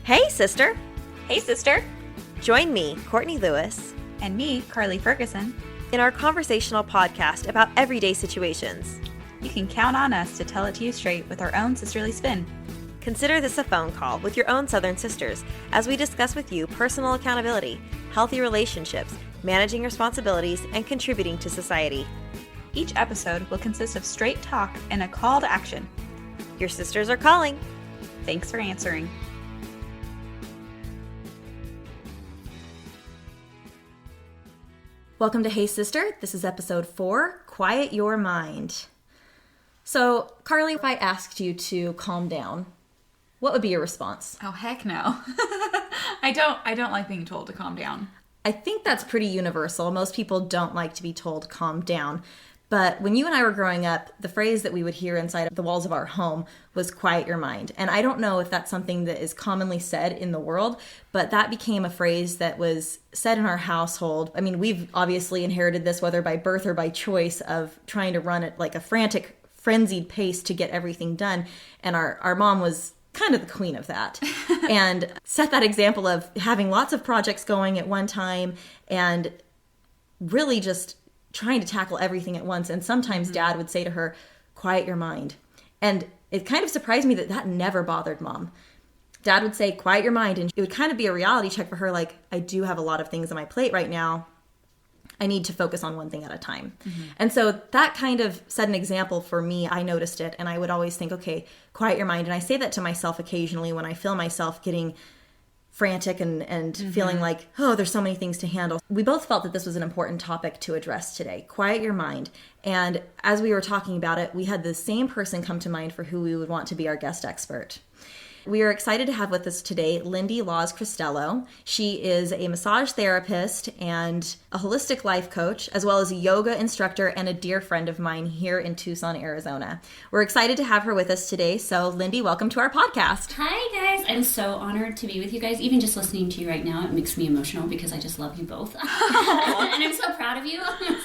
Hey, sister. Hey, sister. Join me, Courtney Lewis, And me, Carley Ferguson, in our conversational podcast about everyday situations. You can count on us to tell it to you straight with our own sisterly spin. Consider this a phone call with your own Southern sisters as we discuss with you personal accountability, healthy relationships, managing responsibilities, and contributing to society. Each episode will consist of straight talk and a call to action. Your sisters are calling. Thanks for answering. Welcome to Hey Sister. This is episode 4, Quiet Your Mind. So, Carley, if I asked you to calm down, what would be your response? Oh, heck no. I don't like being told to calm down. I think that's pretty universal. Most people don't like to be told calm down. But when you and I were growing up, the phrase that we would hear inside the walls of our home was quiet your mind. And I don't know if that's something that is commonly said in the world, but that became a phrase that was said in our household. I mean, we've obviously inherited this, whether by birth or by choice, of trying to run at like a frantic, frenzied pace to get everything done. And our mom was kind of the queen of that and set that example of having lots of projects going at one time and really just trying to tackle everything at once. And sometimes Dad would say to her, quiet your mind. And it kind of surprised me that that never bothered Mom. Dad would say, quiet your mind. And it would kind of be a reality check for her. Like, I do have a lot of things on my plate right now. I need to focus on one thing at a time. Mm-hmm. And so that kind of set an example for me. I noticed it. And I would always think, okay, quiet your mind. And I say that to myself occasionally when I feel myself getting frantic and feeling like, oh, there's so many things to handle. We both felt that this was an important topic to address today. Quiet your mind. And as we were talking about it, we had the same person come to mind for who we would want to be our guest expert. We are excited to have with us today Lyndi Laws Cristello. She is a massage therapist and a holistic life coach, as well as a yoga instructor and a dear friend of mine here in Tucson, Arizona. We're excited to have her with us today. So, Lyndi, welcome to our podcast. Hi, guys. I'm so honored to be with you guys. Even just listening to you right now, it makes me emotional because I just love you both. And I'm so proud of you.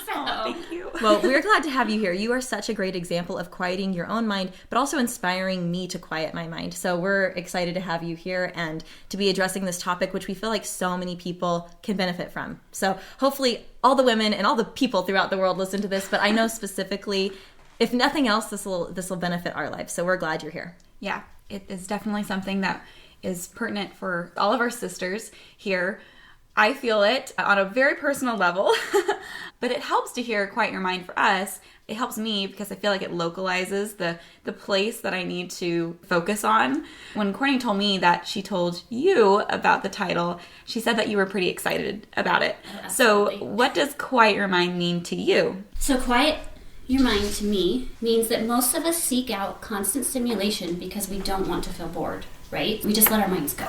Thank you. Well, we're glad to have you here. You are such a great example of quieting your own mind, but also inspiring me to quiet my mind. So we're excited to have you here and to be addressing this topic, which we feel like so many people can benefit from. So hopefully all the women and all the people throughout the world listen to this, but I know specifically, if nothing else, this will benefit our lives. So we're glad you're here. Yeah, it is definitely something that is pertinent for all of our sisters here. I feel it on a very personal level, but it helps to hear quiet your mind for us. It helps me because I feel like it localizes the place that I need to focus on. When Courtney told me that she told you about the title, she said that you were pretty excited about it. Oh, so what does quiet your mind mean to you? So quiet your mind to me means that most of us seek out constant stimulation because we don't want to feel bored, right? We just let our minds go.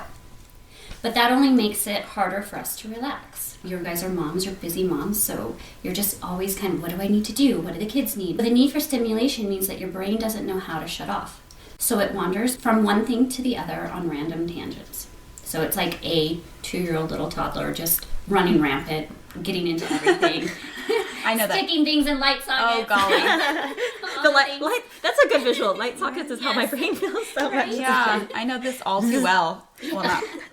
But that only makes it harder for us to relax. You guys are moms, you're busy moms, so you're just always kind of, what do I need to do? What do the kids need? But the need for stimulation means that your brain doesn't know how to shut off. So it wanders from one thing to the other on random tangents. So it's like a 2-year-old little toddler just running rampant, getting into everything. I know that. Sticking things in light sockets. Oh, golly. The light, that's a good visual. Light sockets is how my brain feels so much. Yeah, I know this all too well. Well,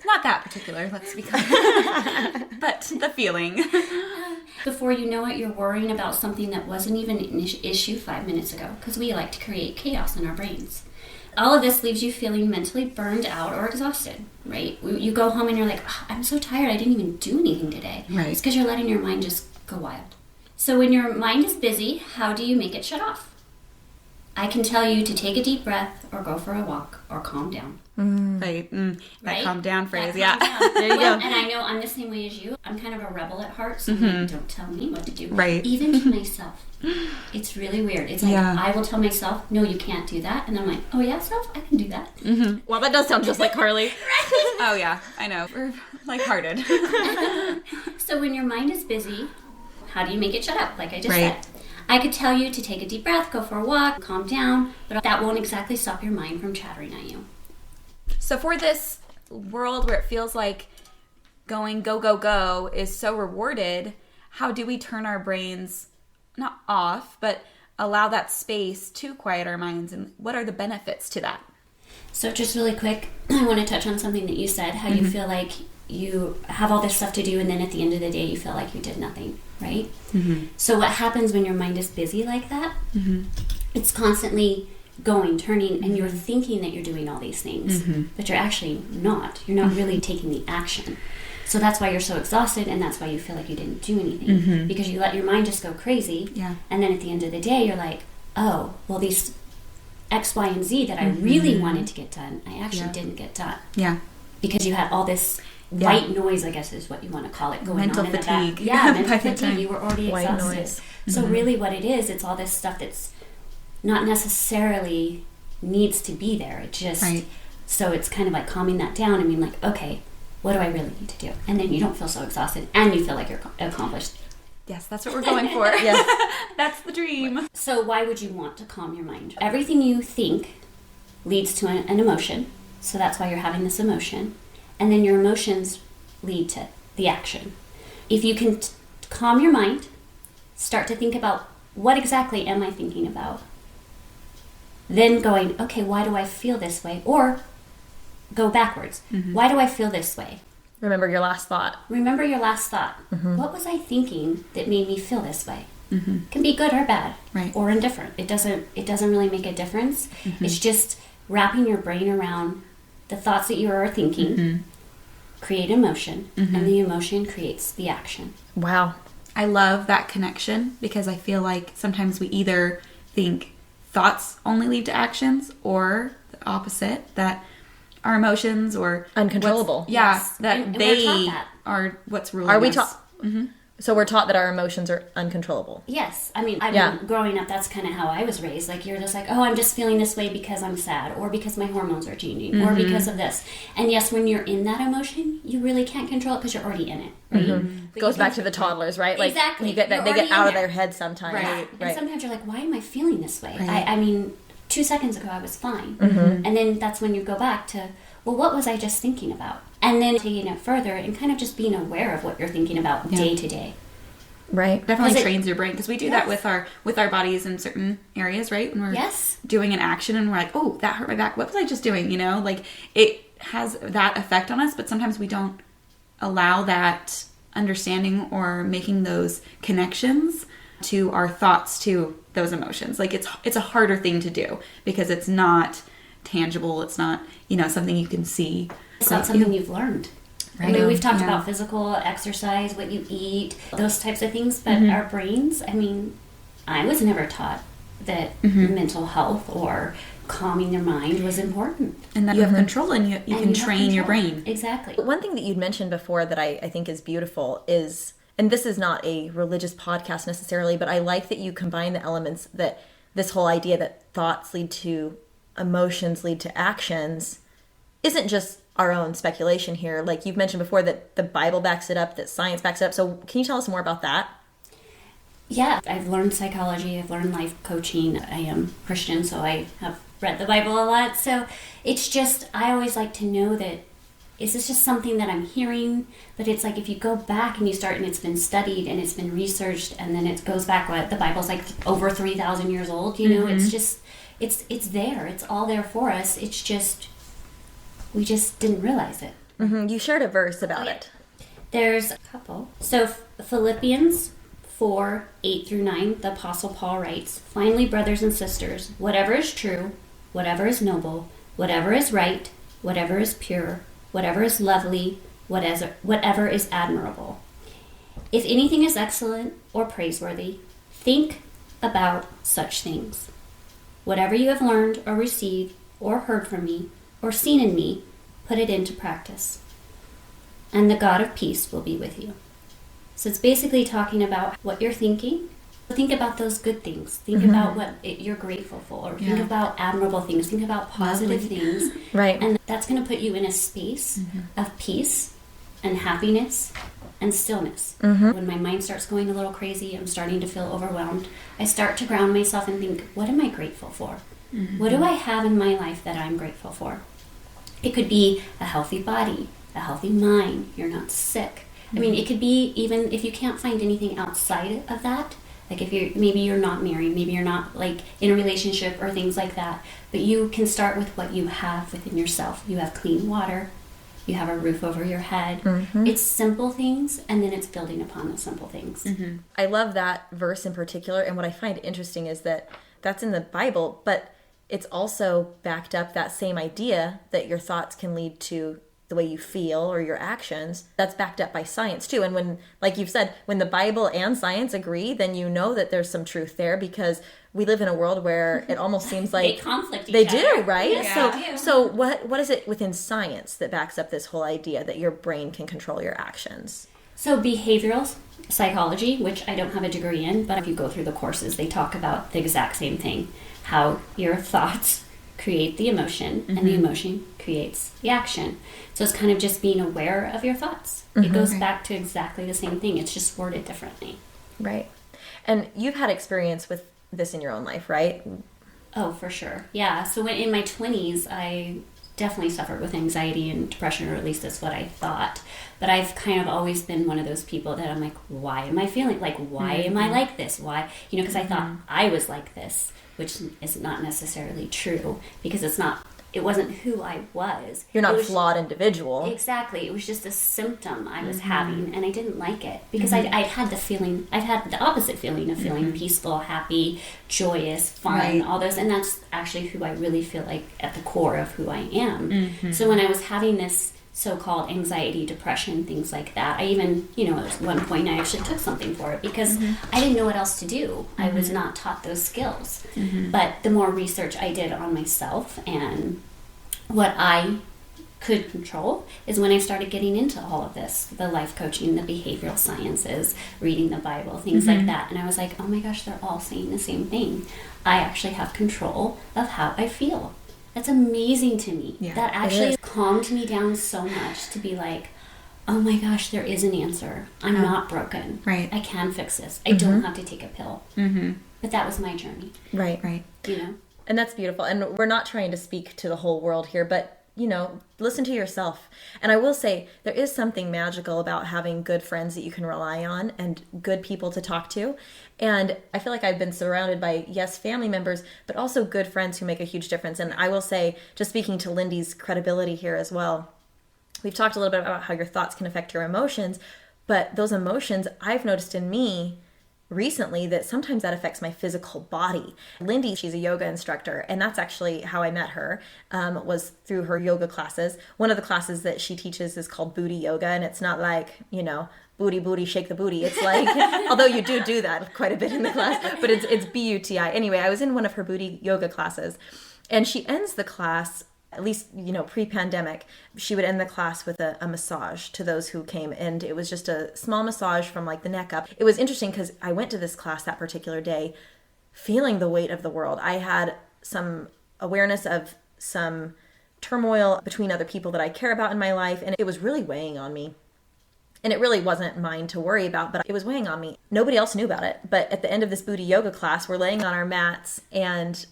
not that particular, let's be clear. But the feeling. Before you know it, you're worrying about something that wasn't even an issue 5 minutes ago, because we like to create chaos in our brains. All of this leaves you feeling mentally burned out or exhausted, right? You go home and you're like, oh, I'm so tired, I didn't even do anything today. Right. It's because you're letting your mind just go wild. So when your mind is busy, how do you make it shut off? I can tell you to take a deep breath or go for a walk or calm down. Right. That calm down phrase, yeah. There you go. And I know I'm the same way as you. I'm kind of a rebel at heart, so I'm like, don't tell me what to do. Right. Even to myself. It's really weird. It's like, I will tell myself, no, you can't do that. And I'm like, oh yeah, self, I can do that. Mm-hmm. Well, that does sound just like Carley. Right? Oh yeah, I know. We're like-hearted. So when your mind is busy, how do you make it shut up? Like I just said. I could tell you to take a deep breath, go for a walk, calm down, but that won't exactly stop your mind from chattering at you. So for this world where it feels like going go, go, go is so rewarded, how do we turn our brains, not off, but allow that space to quiet our minds? And what are the benefits to that? So just really quick, I want to touch on something that you said, how you feel like you have all this stuff to do and then at the end of the day you feel like you did nothing, right? So what happens when your mind is busy like that? It's constantly going, turning, and you're thinking that you're doing all these things, but you're actually not. You're not really taking the action. So that's why you're so exhausted, and that's why you feel like you didn't do anything, because you let your mind just go crazy, and then at the end of the day you're like, oh, well, these X, Y, and Z that I really wanted to get done, I actually didn't get done. Because you had all this white noise, I guess is what you want to call it, going mental on in fatigue. the back. Mental fatigue. You were already White exhausted. noise. So really what it is, it's all this stuff that's not necessarily needs to be there. It just, so it's kind of like calming that down and being like, okay, what do I really need to do? And then you don't feel so exhausted and you feel like you're accomplished. Yes, that's what we're going for. That's the dream. So why would you want to calm your mind? Everything you think leads to an emotion. So that's why you're having this emotion. And then your emotions lead to the action. If you can calm your mind, start to think about what exactly am I thinking about? Then going, okay, why do I feel this way? Or go backwards. Why do I feel this way? Remember your last thought. Remember your last thought. What was I thinking that made me feel this way? Can be good or bad, or indifferent. It doesn't really make a difference. It's just wrapping your brain around the thoughts that you are thinking, create emotion, and the emotion creates the action. Wow. I love that connection because I feel like sometimes we either think thoughts only lead to actions or the opposite, that our emotions or uncontrollable. That and they are what's ruling Are we us. taught? So we're taught that our emotions are uncontrollable. Yes. I mean, growing up, that's kind of how I was raised. Like, you're just like, oh, I'm just feeling this way because I'm sad, or because my hormones are changing, or because of this. And yes, when you're in that emotion, you really can't control it because you're already in it. Right? Goes back to the toddlers, right? Like, exactly. You get that, they get out of their head sometimes. Right. And sometimes you're like, why am I feeling this way? Right. I mean, 2 seconds ago I was fine. And then that's when you go back to, well, what was I just thinking about? And then taking it further and kind of just being aware of what you're thinking about day to day. Right. Definitely trains your brain, because we do that with our bodies in certain areas, right? When we're doing an action and we're like, oh, that hurt my back. What was I just doing? You know, like, it has that effect on us, but sometimes we don't allow that understanding or making those connections to our thoughts to those emotions. Like, it's a harder thing to do because it's not tangible. It's not, something you can see. It's not something you've learned. Right. I mean, we've talked about physical exercise, what you eat, those types of things, but our brains, I mean, I was never taught that mental health or calming your mind was important. And that you have control and you can train your brain. Exactly. One thing that you'd mentioned before that I think is beautiful is, and this is not a religious podcast necessarily, but I like that you combine the elements, that this whole idea that thoughts lead to emotions, lead to actions, isn't just our own speculation here. Like you've mentioned before, that the Bible backs it up, that science backs it up. So can you tell us more about that? Yeah, I've learned psychology, I've learned life coaching. I am Christian, so I have read the Bible a lot. So it's just, I always like to know that, is this just something that I'm hearing? But it's like, if you go back and you start, and it's been studied and it's been researched, and then it goes back, what, the Bible's like over 3,000 years old, it's just, it's there. It's all there for us. It's just, we just didn't realize it. You shared a verse about it. There's a couple. So Philippians 4:8-9, the Apostle Paul writes, "Finally, brothers and sisters, whatever is true, whatever is noble, whatever is right, whatever is pure, whatever is lovely, whatever is admirable. If anything is excellent or praiseworthy, think about such things. Whatever you have learned or received or heard from me or seen in me, put it into practice. And the God of peace will be with you." So it's basically talking about what you're thinking. Think about those good things. Think about what you're grateful for. Or think about admirable things. Think about positive things. Right. And that's going to put you in a space of peace and happiness and stillness. When my mind starts going a little crazy, I'm starting to feel overwhelmed, I start to ground myself and think, what am I grateful for? What do I have in my life that I'm grateful for? It could be a healthy body, a healthy mind, you're not sick. I mean, it could be, even if you can't find anything outside of that, Like if maybe you're not married, maybe you're not like in a relationship or things like that, but you can start with what you have within yourself. You have clean water, you have a roof over your head. It's simple things, and then it's building upon those simple things. I love that verse in particular, and what I find interesting is that that's in the Bible, but it's also backed up, that same idea that your thoughts can lead to the way you feel or your actions. That's backed up by science too. And when, like you've said, when the Bible and science agree, then you know that there's some truth there, because we live in a world where it almost seems like they conflict they each do, other. right? Yeah. So what is it within science that backs up this whole idea that your brain can control your actions? So behavioral psychology, which I don't have a degree in, but if you go through the courses, they talk about the exact same thing. How your thoughts create the emotion, and the emotion creates the action. So it's kind of just being aware of your thoughts. It goes back to exactly the same thing. It's just worded differently. Right. And you've had experience with this in your own life, right? Oh, for sure. Yeah. So in my 20s, I definitely suffered with anxiety and depression, or at least that's what I thought. But I've kind of always been one of those people that I'm like, why am I feeling like, why am I like this? Why? You know, because I thought I was like this, which is not necessarily true, because it wasn't who I was. You're not a flawed individual. Exactly. It was just a symptom I was having, and I didn't like it, because I'd had the opposite feeling of feeling peaceful, happy, joyous, fun, all those, and that's actually who I really feel like at the core of who I am. So when I was having this so-called anxiety, depression, things like that, I even, at one point I actually took something for it, because I didn't know what else to do. I was not taught those skills. But the more research I did on myself and what I could control is when I started getting into all of this, the life coaching, the behavioral sciences, reading the Bible, things like that. And I was like, oh my gosh, they're all saying the same thing. I actually have control of how I feel. That's amazing to me. Yeah, that actually calmed me down so much to be like, oh my gosh, there is an answer. I'm not broken. Right. I can fix this. I don't have to take a pill. But that was my journey. Right. And that's beautiful. And we're not trying to speak to the whole world here, but, listen to yourself. And I will say there is something magical about having good friends that you can rely on and good people to talk to. And I feel like I've been surrounded by, yes, family members, but also good friends who make a huge difference. And I will say, just speaking to Lyndi's credibility here as well, we've talked a little bit about how your thoughts can affect your emotions, but those emotions I've noticed in me recently that sometimes that affects my physical body. Lyndi, she's a yoga instructor, and that's actually how I met her, was through her yoga classes. One of the classes that she teaches is called booty yoga, and it's not like, booty, shake the booty. It's like, although you do that quite a bit in the class, but it's B-U-T-I. Anyway, I was in one of her booty yoga classes, and she ends the class, at least, pre-pandemic, she would end the class with a massage to those who came. And it was just a small massage from like the neck up. It was interesting because I went to this class that particular day feeling the weight of the world. I had some awareness of some turmoil between other people that I care about in my life. And it was really weighing on me. And it really wasn't mine to worry about, but it was weighing on me. Nobody else knew about it. But at the end of this booty yoga class, we're laying on our mats, and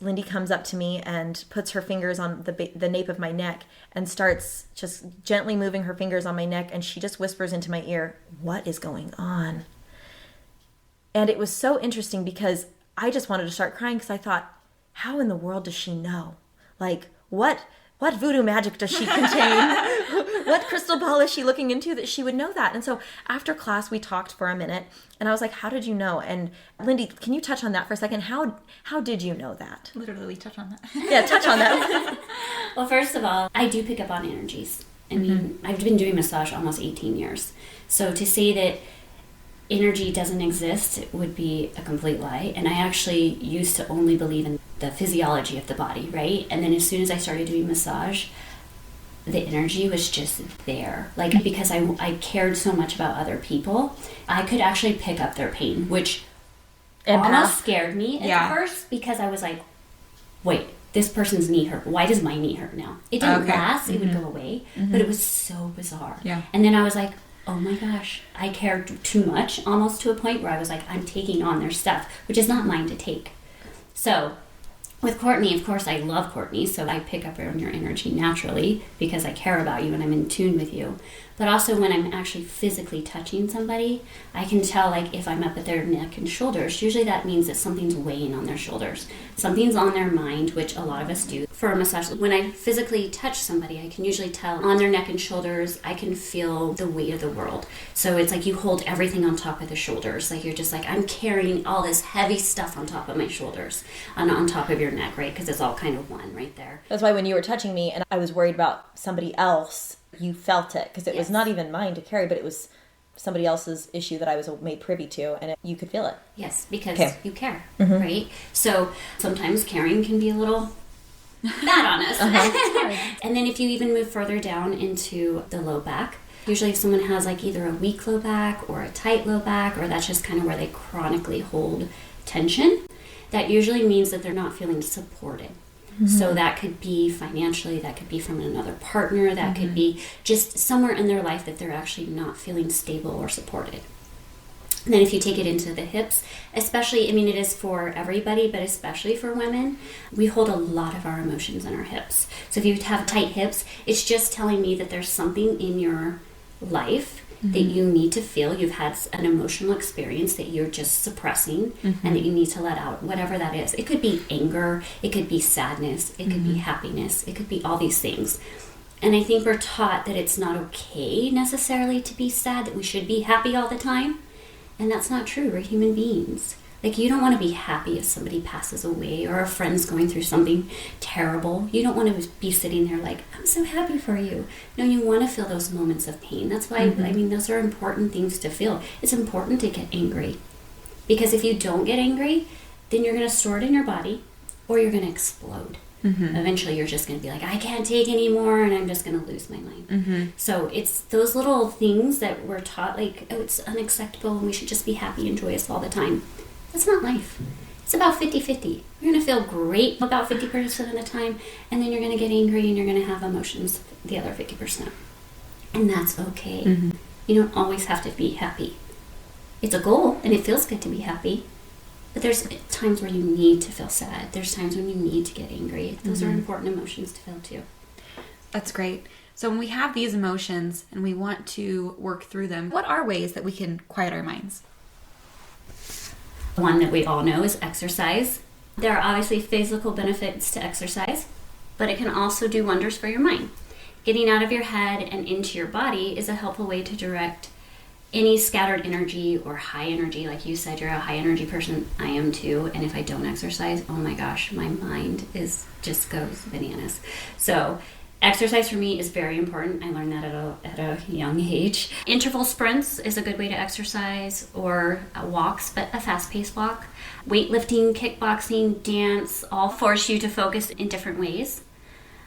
Lyndi comes up to me and puts her fingers on the nape of my neck and starts just gently moving her fingers on my neck, and she just whispers into my ear, "What is going on?" And it was so interesting because I just wanted to start crying, because I thought, how in the world does she know? Like, what voodoo magic does she contain? What crystal ball is she looking into that she would know that? And so after class, we talked for a minute, and I was like, how did you know? And Lyndi, can you touch on that for a second? How did you know that? Literally touch on that. Yeah, touch on that. Well, first of all, I do pick up on energies. I mean, I've been doing massage almost 18 years. So to say that energy doesn't exist would be a complete lie. And I actually used to only believe in the physiology of the body, right? And then as soon as I started doing massage, the energy was just there. Like, because I cared so much about other people, I could actually pick up their pain, which almost scared me at first, because I was like, wait, this person's knee hurt. Why does my knee hurt now? It didn't last. It would go away. But it was so bizarre. Yeah. And then I was like, oh my gosh, I cared too much, almost to a point where I was like, I'm taking on their stuff, which is not mine to take. So with Courtney, of course, I love Courtney, so I pick up on your energy naturally because I care about you and I'm in tune with you. But also when I'm actually physically touching somebody, I can tell like if I'm up at their neck and shoulders, usually that means that something's weighing on their shoulders. Something's on their mind, which a lot of us do. For a massage, when I physically touch somebody, I can usually tell on their neck and shoulders, I can feel the weight of the world. So it's like you hold everything on top of the shoulders. Like you're just like, I'm carrying all this heavy stuff on top of my shoulders, on top of your neck, right? Because it's all kind of one right there. That's why when you were touching me and I was worried about somebody else, you felt it, because it was not even mine to carry, but it was somebody else's issue that I was made privy to, and you could feel it. Yes, because you care, right? So sometimes caring can be a little bad on us. And then if you even move further down into the low back, usually if someone has like either a weak low back or a tight low back, or that's just kind of where they chronically hold tension, that usually means that they're not feeling supported. So that could be financially, that could be from another partner, that could be just somewhere in their life that they're actually not feeling stable or supported. And then if you take it into the hips, especially, I mean, it is for everybody, but especially for women, we hold a lot of our emotions in our hips. So if you have tight hips, it's just telling me that there's something in your life that you need to feel. You've had an emotional experience that you're just suppressing and that you need to let out, whatever that is. It could be anger, it could be sadness, it could be happiness, it could be all these things. And I think we're taught that it's not okay necessarily to be sad, that we should be happy all the time. And that's not true. We're human beings. Like, you don't want to be happy if somebody passes away or a friend's going through something terrible. You don't want to be sitting there like, I'm so happy for you. No, you want to feel those moments of pain. That's why, I mean, those are important things to feel. It's important to get angry. Because if you don't get angry, then you're going to store it in your body or you're going to explode. Eventually, you're just going to be like, I can't take anymore, and I'm just going to lose my mind. So it's those little things that we're taught, like, oh, it's unacceptable and we should just be happy and joyous all the time. That's not life. It's about 50-50. You're going to feel great about 50% of the time, and then you're going to get angry and you're going to have emotions the other 50%. And that's okay. You don't always have to be happy. It's a goal, and it feels good to be happy. But there's times where you need to feel sad. There's times when you need to get angry. Those are important emotions to feel too. That's great. So when we have these emotions and we want to work through them, what are ways that we can quiet our minds? One that we all know is exercise. There are obviously physical benefits to exercise, but it can also do wonders for your mind. Getting out of your head and into your body is a helpful way to direct any scattered energy or high energy. Like you said, you're a high energy person. I am too. And if I don't exercise, oh my gosh, my mind just goes bananas. So exercise for me is very important. I learned that at a young age. Interval sprints is a good way to exercise, or walks, but a fast-paced walk. Weightlifting, kickboxing, dance all force you to focus in different ways.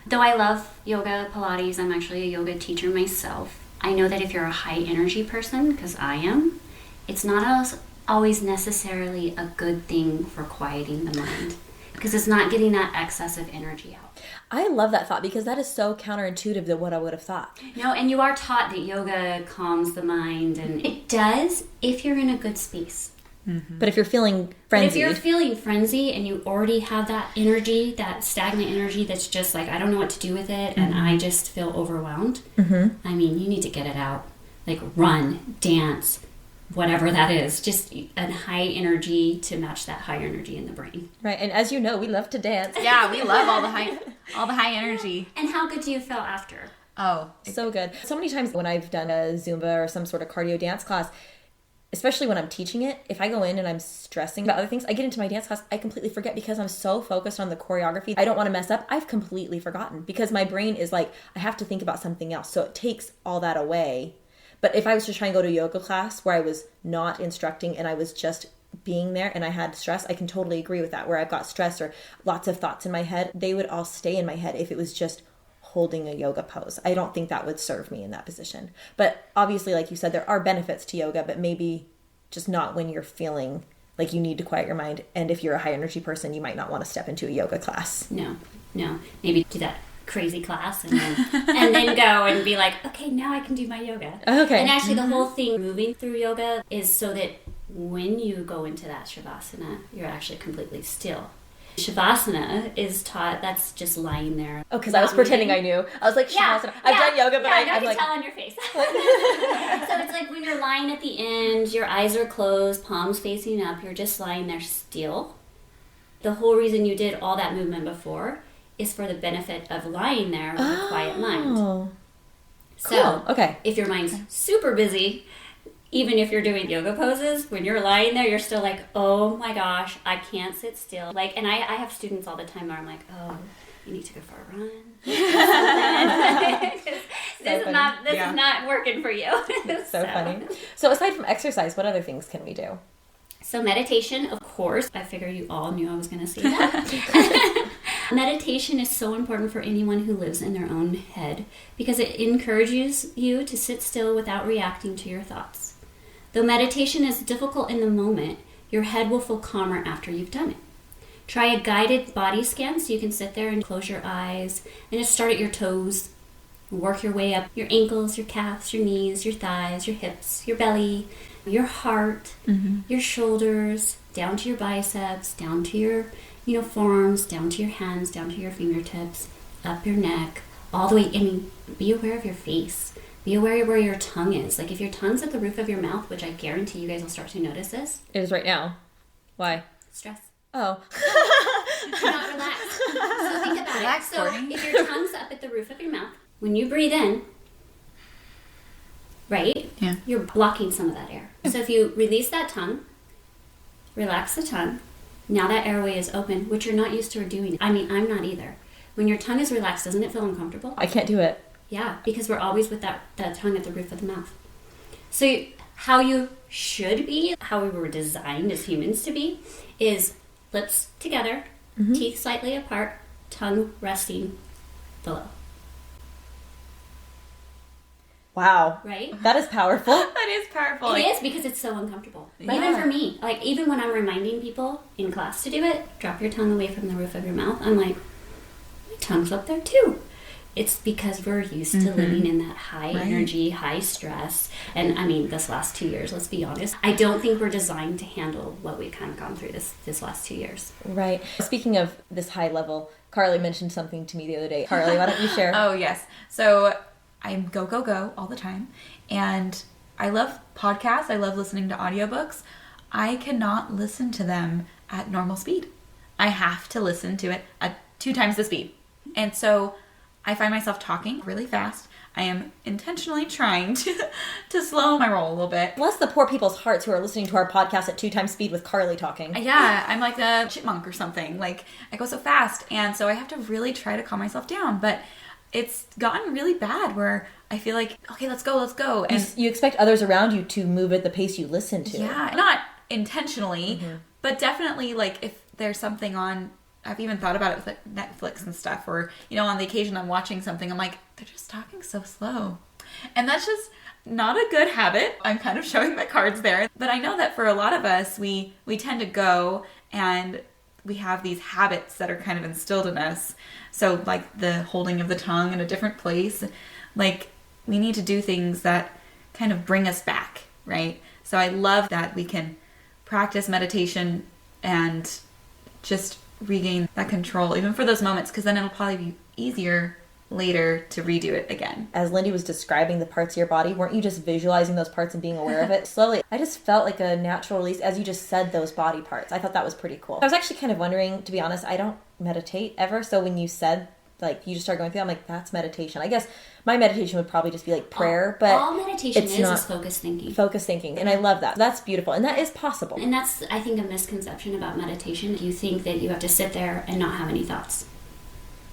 Though I love yoga, Pilates, I'm actually a yoga teacher myself. I know that if you're a high energy person, because I am, it's not always necessarily a good thing for quieting the mind, because it's not getting that excessive energy out. I love that thought, because that is so counterintuitive to what I would have thought. No, and you are taught that yoga calms the mind, and it does if you're in a good space. But if you're feeling frenzied. But if you're feeling frenzy and you already have that energy, that stagnant energy that's just like, I don't know what to do with it, and I just feel overwhelmed, I mean, you need to get it out. Like run, dance, whatever that is. Just a high energy to match that high energy in the brain. Right, and as you know, we love to dance. Yeah, we love all the high energy. And how good do you feel after? Oh, So good. So many times when I've done a Zumba or some sort of cardio dance class, especially when I'm teaching it, if I go in and I'm stressing about other things, I get into my dance class, I completely forget, because I'm so focused on the choreography. I don't want to mess up. I've completely forgotten, because my brain is like, I have to think about something else. So it takes all that away. But if I was to try and go to a yoga class where I was not instructing and I was just being there and I had stress, I can totally agree with that. Where I've got stress or lots of thoughts in my head, they would all stay in my head if it was just holding a yoga pose. I don't think that would serve me in that position. But obviously, like you said, there are benefits to yoga, but maybe just not when you're feeling like you need to quiet your mind. And if you're a high energy person, you might not want to step into a yoga class. No. Maybe do that crazy class and then go and be like, okay, now I can do my yoga. Okay. And actually the whole thing moving through yoga is so that when you go into that shavasana, you're actually completely still. Shavasana is taught, that's just lying there. Oh, because I was pretending I knew. I was like, Shavasana. I've done yoga, but I I'm can like... tell on your face. So it's like when you're lying at the end, your eyes are closed, palms facing up, you're just lying there still. The whole reason you did all that movement before is for the benefit of lying there with a quiet mind. Cool. So, okay. If your mind's super busy, even if you're doing yoga poses, when you're lying there, you're still like, oh my gosh, I can't sit still. Like, and I have students all the time where I'm like, oh, you need to go for a run. This is not working for you. So funny. So aside from exercise, what other things can we do? So meditation, of course. I figure you all knew I was going to say that. Meditation is so important for anyone who lives in their own head because it encourages you to sit still without reacting to your thoughts. Though meditation is difficult in the moment, your head will feel calmer after you've done it. Try a guided body scan so you can sit there and close your eyes and just start at your toes. Work your way up your ankles, your calves, your knees, your thighs, your hips, your belly, your heart, your shoulders, down to your biceps, down to your forearms, down to your hands, down to your fingertips, up your neck, all the way. I mean, be aware of your face. Be aware of where your tongue is. Like if your tongue's at the roof of your mouth, which I guarantee you guys will start to notice this. It is right now. Why? Stress. Oh. You're not relaxed. So think about it. So Courtney. if your tongue's up at the roof of your mouth, when you breathe in, right? Yeah. You're blocking some of that air. So if you release that tongue, relax the tongue, now that airway is open, which you're not used to doing. I mean, I'm not either. When your tongue is relaxed, doesn't it feel uncomfortable? I can't do it. Yeah, because we're always with that tongue at the roof of the mouth. So how you should be, how we were designed as humans to be, is lips together, teeth slightly apart, tongue resting below. Wow. Right? That is powerful. That is powerful. It is because it's so uncomfortable. Yeah. Even for me. Like, even when I'm reminding people in class to do it, drop your tongue away from the roof of your mouth, I'm like, my tongue's up there too. It's because we're used to living in that high energy, high stress. And I mean, this last 2 years, let's be honest, I don't think we're designed to handle what we've kind of gone through this last 2 years. Right. Speaking of this high level, Carley mentioned something to me the other day. Carley, why don't you share? Oh, yes. So I'm go all the time. And I love podcasts. I love listening to audiobooks. I cannot listen to them at normal speed. I have to listen to it at 2 times the speed. And so I find myself talking really fast. I am intentionally trying to slow my roll a little bit. Bless the poor people's hearts who are listening to our podcast at 2 times speed with Carley talking. Yeah, I'm like a chipmunk or something. Like, I go so fast. And so I have to really try to calm myself down. But it's gotten really bad where I feel like, okay, let's go. And You expect others around you to move at the pace you listen to. yeah, not intentionally, but definitely like if there's something on, I've even thought about it with like Netflix and stuff, or, on the occasion I'm watching something, I'm like, they're just talking so slow. And that's just not a good habit. I'm kind of showing my cards there. But I know that for a lot of us, we tend to go and we have these habits that are kind of instilled in us. So like the holding of the tongue in a different place, like we need to do things that kind of bring us back, right? So I love that we can practice meditation and just regain that control, even for those moments, because then it'll probably be easier later to redo it again. As Lyndi was describing the parts of your body, weren't you just visualizing those parts and being aware of it? Slowly, I just felt like a natural release as you just said those body parts. I thought that was pretty cool. I was actually kind of wondering, to be honest, I don't meditate ever, so when you said, like, you just start going through that, I'm like, that's meditation. I guess my meditation would probably just be like prayer, but all meditation it's is focused thinking. Focused thinking, and I love that. That's beautiful, and that is possible. And that's, I think, a misconception about meditation. You think that you have to sit there and not have any thoughts.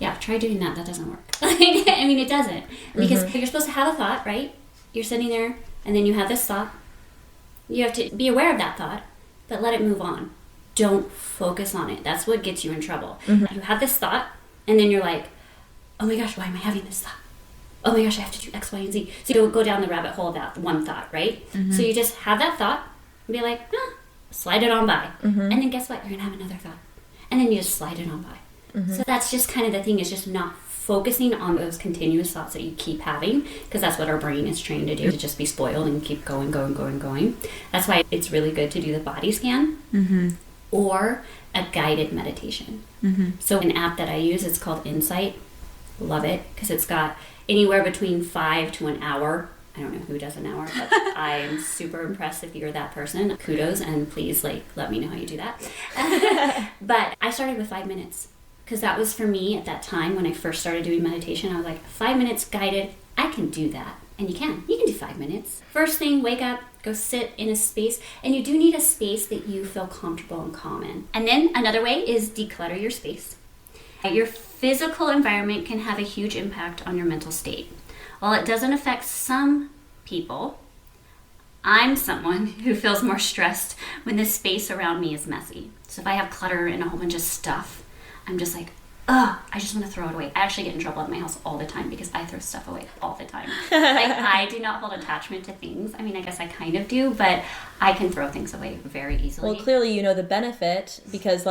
Yeah, try doing that. That doesn't work. I mean, it doesn't. Because you're supposed to have a thought, right? You're sitting there, and then you have this thought. You have to be aware of that thought, but let it move on. Don't focus on it. That's what gets you in trouble. You have this thought, and then you're like, oh my gosh, why am I having this thought? Oh my gosh, I have to do X, Y, and Z. So you don't go down the rabbit hole of that one thought, right? So you just have that thought and be like, slide it on by. And then guess what? You're going to have another thought. And then you just slide it on by. So that's just kind of the thing, is just not focusing on those continuous thoughts that you keep having, because that's what our brain is trained to do, to just be spoiled and keep going. That's why it's really good to do the body scan. Or a guided meditation. So an app that I use is called Insight. Love it because it's got anywhere between 5 to an hour. I don't know who does an hour, but I am super impressed if you're that person. Kudos, and please let me know how you do that. But I started with 5 minutes because that was for me at that time when I first started doing meditation. I was like, 5 minutes guided, I can do that. And you can do 5 minutes. First thing, wake up, go sit in a space, and you do need a space that you feel comfortable and calm in. And then another way is declutter your space. Your physical environment can have a huge impact on your mental state. While it doesn't affect some people, I'm someone who feels more stressed when the space around me is messy. So if I have clutter and a whole bunch of stuff, I'm just like, I just want to throw it away. I actually get in trouble at my house all the time because I throw stuff away all the time. Like, I do not hold attachment to things. I mean, I guess I kind of do, but I can throw things away very easily. Well, clearly you know the benefit because,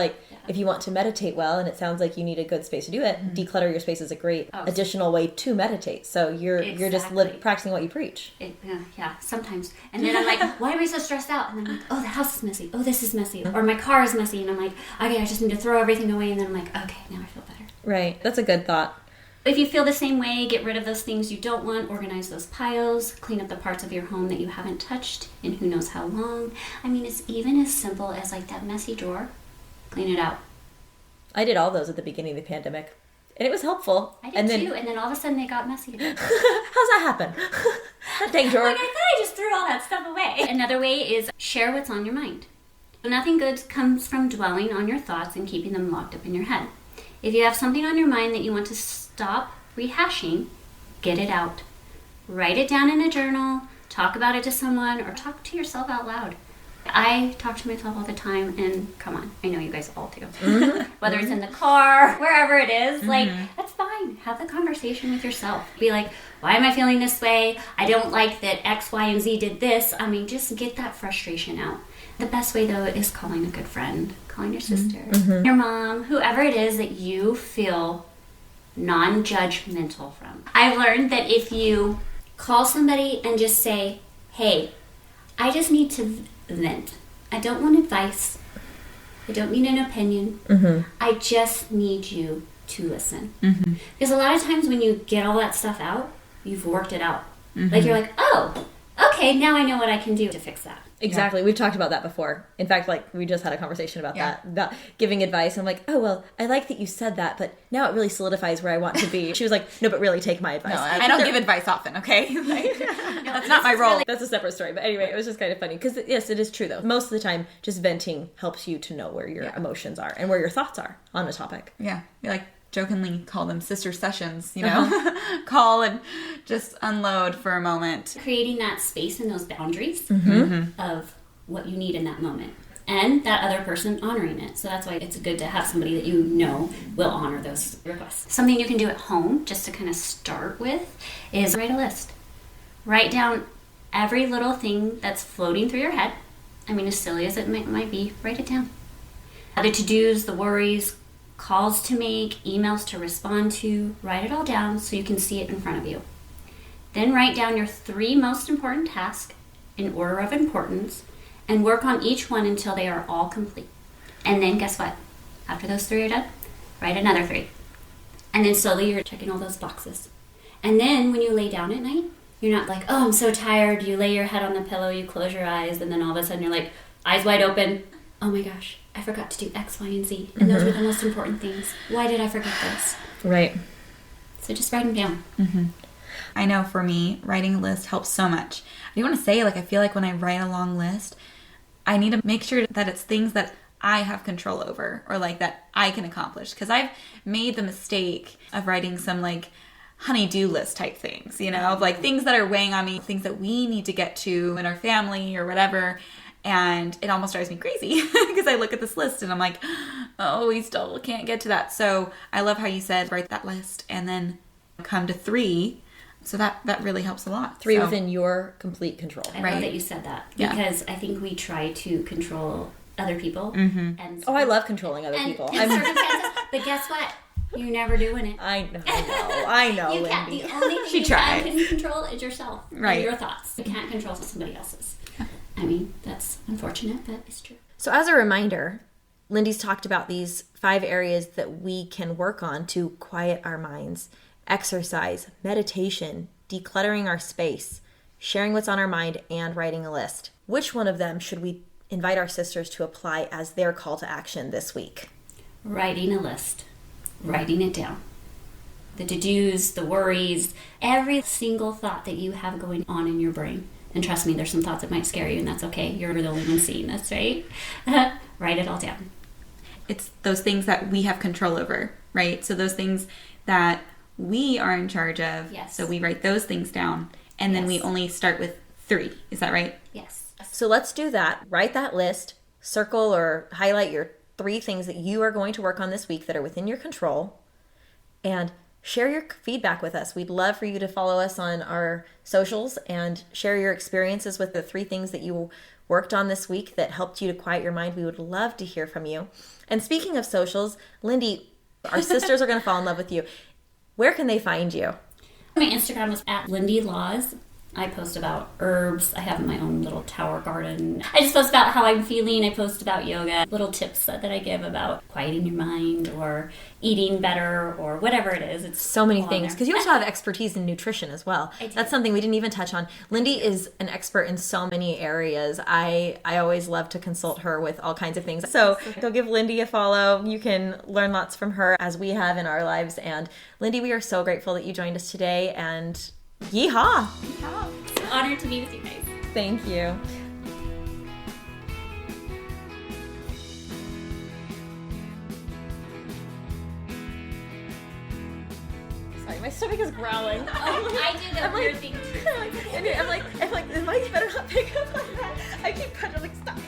if you want to meditate well, and it sounds like you need a good space to do it, declutter your space is a great additional way to meditate. So you're just practicing what you preach. Yeah, sometimes. And then I'm like, why am I so stressed out? And then I'm like, oh, the house is messy. Oh, this is messy. Or my car is messy. And I'm like, okay, I just need to throw everything away. And then I'm like, okay, now I feel better. Right. That's a good thought. If you feel the same way, get rid of those things you don't want, organize those piles, clean up the parts of your home that you haven't touched in who knows how long. I mean, it's even as simple as that messy drawer. Clean it out. I did all those at the beginning of the pandemic, and it was helpful. I did too, and then all of a sudden they got messy again. How's that happen? That dang drawer. I thought I just threw all that stuff away. Another way is share what's on your mind. Nothing good comes from dwelling on your thoughts and keeping them locked up in your head. If you have something on your mind that you want to stop rehashing, get it out. Write it down in a journal, talk about it to someone, or talk to yourself out loud. I talk to myself all the time, and come on, I know you guys all do. Whether it's in the car, wherever it is, that's fine. Have the conversation with yourself. Be like, why am I feeling this way? I don't like that X, Y, and Z did this. I mean, just get that frustration out. The best way, though, is calling a good friend, calling your sister, your mom, whoever it is that you feel non-judgmental from. I've learned that if you call somebody and just say, hey, I just need to vent. I don't want advice. I don't need an opinion. I just need you to listen. Because a lot of times when you get all that stuff out, you've worked it out. Like, you're like, oh, okay, now I know what I can do to fix that. Exactly. Yeah. We've talked about that before. In fact, we just had a conversation about that, about giving advice. I'm like, oh, well, I like that you said that, but now it really solidifies where I want to be. She was like, no, but really take my advice. No, I don't give advice often, okay? That's not my role. That's a separate story. But anyway, it was just kind of funny. Because, yes, it is true, though. Most of the time, just venting helps you to know where your emotions are and where your thoughts are on a topic. Yeah. You jokingly call them sister sessions, call and just unload for a moment. Creating that space and those boundaries of what you need in that moment. And that other person honoring it. So that's why it's good to have somebody that you know will honor those requests. Something you can do at home, just to kind of start with, is write a list. Write down every little thing that's floating through your head. I mean, as silly as it might be, write it down. The to-dos, the worries, calls to make, emails to respond to, write it all down so you can see it in front of you. Then write down your 3 most important tasks in order of importance and work on each one until they are all complete. And then guess what? After those 3 are done, write another 3. And then slowly you're checking all those boxes. And then when you lay down at night, you're not like, oh, I'm so tired. You lay your head on the pillow, you close your eyes, and then all of a sudden you're like, eyes wide open. Oh my gosh, I forgot to do X, Y, and Z. And those were the most important things. Why did I forget this? Right. So just write them down. I know for me, writing a list helps so much. I do want to say, I feel like when I write a long list, I need to make sure that it's things that I have control over or that I can accomplish. Because I've made the mistake of writing some honey-do list type things, of things that are weighing on me, things that we need to get to in our family or whatever. And it almost drives me crazy because I look at this list and I'm like, oh, we still can't get to that. So I love how you said write that list and then come to 3. So that really helps a lot. 3 within your complete control. I love that you said that because I think we try to control other people. And I love controlling other people. And circumstances, but guess what? You're never doing it. I know, you can't. Lyndi. The only thing you can control is yourself. Right. And your thoughts. You can't control somebody else's. I mean, that's unfortunate, but it's true. So as a reminder, Lyndi's talked about these 5 areas that we can work on to quiet our minds: exercise, meditation, decluttering our space, sharing what's on our mind, and writing a list. Which one of them should we invite our sisters to apply as their call to action this week? Writing a list. Writing it down. The to-dos, the worries, every single thought that you have going on in your brain. And trust me, there's some thoughts that might scare you, and that's okay. You're the only one seeing this, right? Write it all down. It's those things that we have control over, right? So those things that we are in charge of. Yes. So we write those things down, and then we Yes. only start with 3. Is that right? Yes. So let's do that. Write that list, circle or highlight your 3 things that you are going to work on this week that are within your control, and share your feedback with us. We'd love for you to follow us on our socials and share your experiences with the 3 things that you worked on this week that helped you to quiet your mind. We would love to hear from you. And speaking of socials, Lyndi, our sisters are going to fall in love with you. Where can they find you? My Instagram is at Lyndi Laws. I post about herbs. I have my own little tower garden. I just post about how I'm feeling. I post about yoga, little tips that I give about quieting your mind or eating better or whatever it is. It's So many all on things, there. because you also have expertise in nutrition as well. I do. That's something we didn't even touch on. Lyndi is an expert in so many areas. I always love to consult her with all kinds of things. So go give Lyndi a follow. You can learn lots from her, as we have in our lives. And Lyndi, we are so grateful that you joined us today, and yeehaw! It's an honor to be with you guys. Thank you. Sorry, my stomach is growling. Oh, I do that weird thing too. I'm like, the mic better not pick up like that. I keep kind of like, stop.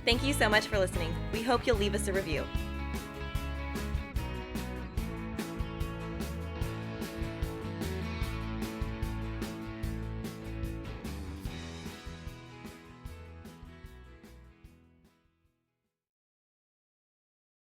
Thank you so much for listening. We hope you'll leave us a review.